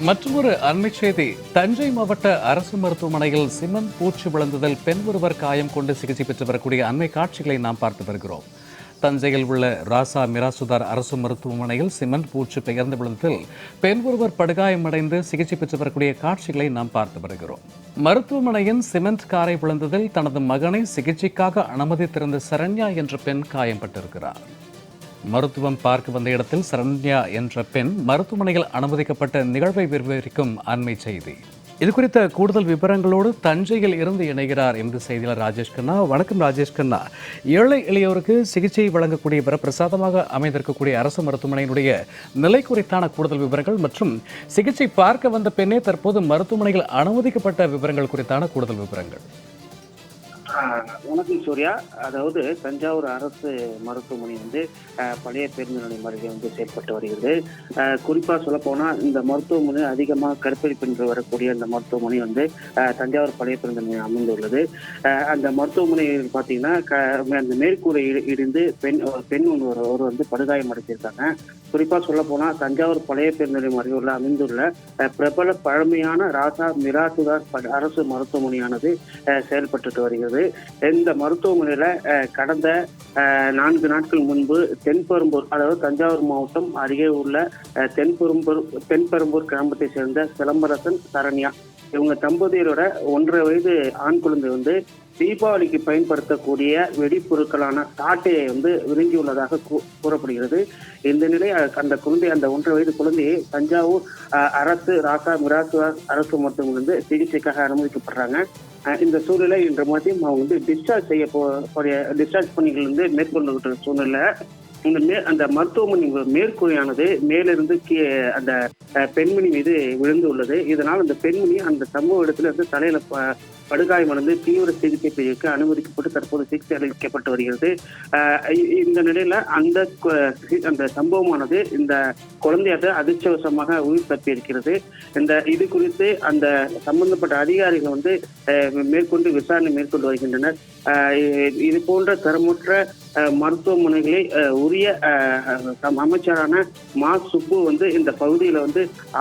மற்றொரு அண்மை செய்தி. தஞ்சை மாவட்ட அரசு மருத்துவமனையில் சிமெண்ட் பூச்சி விழுந்ததில் பெண் ஒருவர் காயம் கொண்டு சிகிச்சை பெற்று வரக்கூடிய அண்மை காட்சிகளை நாம் பார்த்து வருகிறோம். தஞ்சையில் உள்ள ராசா மிராசுதார் அரசு மருத்துவமனையில் சிமெண்ட் பூச்சி பெயர்ந்து விழுந்ததில் பெண் ஒருவர் படுகாயமடைந்து சிகிச்சை பெற்று வரக்கூடிய காட்சிகளை நாம் பார்த்து வருகிறோம். மருத்துவமனையின் சிமெண்ட் காரை விழுந்ததில் தனது மகனை சிகிச்சைக்காக அனுமதித்திருந்த சரண்யா என்ற பெண் காயம்பட்டிருக்கிறார். மருத்துவம் பார்க்க வந்த இடத்தில் சரண்யா என்ற பெண் மருத்துவமனையில் அனுமதிக்கப்பட்ட நிகழ்வை விவரிக்கும் அண்மை செய்தி. இது குறித்த கூடுதல் விவரங்களோடு தஞ்சையில் இருந்து இணைகிறார் எமது செய்தியாளர் ராஜேஷ் கண்ணா. வணக்கம் ராஜேஷ் கண்ணா. ஏழை எளியோருக்கு சிகிச்சை வழங்கக்கூடிய வரப்பிரசாதமாக அமைந்திருக்கக்கூடிய அரசு மருத்துவமனையினுடைய நிலை குறித்தான கூடுதல் விவரங்கள் மற்றும் சிகிச்சை பார்க்க வந்த பெண்ணே தற்போது மருத்துவமனையில் அனுமதிக்கப்பட்ட விவரங்கள் குறித்தான கூடுதல் விவரங்கள். வணக்கம் சூர்யா. அதாவது தஞ்சாவூர் அரசு மருத்துவமனை பழைய பேருந்து நிலையம் அருகே செயல்பட்டு வருகிறது. குறிப்பா சொல்ல போனா இந்த மருத்துவமனை அதிகமாக கர்ப்பிணி பெண்கள் வரக்கூடிய இந்த மருத்துவமனை தஞ்சாவூர் பழைய பேருந்து நிலையம் அமைந்துள்ளது. அந்த மருத்துவமனையில் பாத்தீங்கன்னா அந்த மேற்கூரை இடிந்து பெண் ஒரு படுகாயம் அடைஞ்சிருக்காங்க. குறிப்பா சொல்ல போனா தஞ்சாவூர் பழைய பேருந்து நிலையம் அருகே அமைந்துள்ள பிரபல பழமையான ராசா மிராசுதார் அரசு மருத்துவமனையானது செயல்பட்டு வருகிறது. இந்த மருத்துவமனையில கடந்த 4 நாட்கள் முன்பு தென்பெரும்பூர், அதாவது தஞ்சாவூர் மாவட்டம் அருகே உள்ள தென்பெரும்பூர் கிராமத்தை சேர்ந்த சிலம்பரசன், சரண்யா இவங்க தம்பதியரோட 1.5 வயது ஆண் குழந்தை தீபாவளிக்கு பயன்படுத்தக்கூடிய வெடிப்பொருட்களான சாட்டையை விழுங்கியுள்ளதாக கூறப்படுகிறது. இந்த நிலை அந்த 1.5 வயது குழந்தையை தஞ்சாவூர் அரசு ராசா மிராசுதார் அரசு மருத்துவமனை சிகிச்சைக்காக அனுமதிக்கப்படுறாங்க. இந்த சூழ்நிலை இன்று மதியம் அவங்க டிஸ்சார்ஜ் பணிகள் மேற்கொண்டு சூழ்நிலை அந்த மருத்துவமனை மேற்கூரையானது மேலிருந்து அந்த பெண்மணி மீது விழுந்து உள்ளது. இதனால் அந்த பெண்மணி அந்த சம்பவ இடத்துல தலையில படுகாயமடைந்து தீவிர சிகிச்சை பிரிவுக்கு அனுமதிக்கப்பட்டு தற்போது சிகிச்சை அளிக்கப்பட்டு வருகிறது. இந்த நிலையில அந்த சம்பவமானது இந்த குழந்தையாட்ட அதிர்ஷ்டவசமாக உயிர் தப்பி இருக்கிறது. இது குறித்து அந்த சம்பந்தப்பட்ட அதிகாரிகள் மேற்கொண்டு விசாரணை மேற்கொண்டு வருகின்றனர். இது போன்ற தரமுற்ற மருத்துவமனைகளை உரிய அமைச்சரான மா சுப்பு இந்த பகுதியில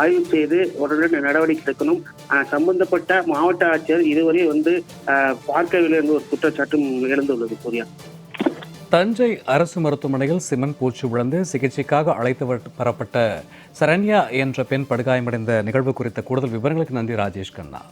ஆய்வு செய்து உடனடி நடவடிக்கை எடுக்கணும். சம்பந்தப்பட்ட மாவட்ட ஆட்சியர் இதுவரை பார்க்கவில்லை என்ற ஒரு குற்றச்சாட்டும் எழுந்துள்ளது. சூர்யா, தஞ்சை அரசு மருத்துவமனையில் சிமெண்ட் பூச்சி விழுந்து சிகிச்சைக்காக அழைத்து வரப்பட்ட சரண்யா என்ற பெண் படுகாயமடைந்த நிகழ்வு குறித்த கூடுதல் விவரங்களுக்கு நன்றி ராஜேஷ் கண்ணா.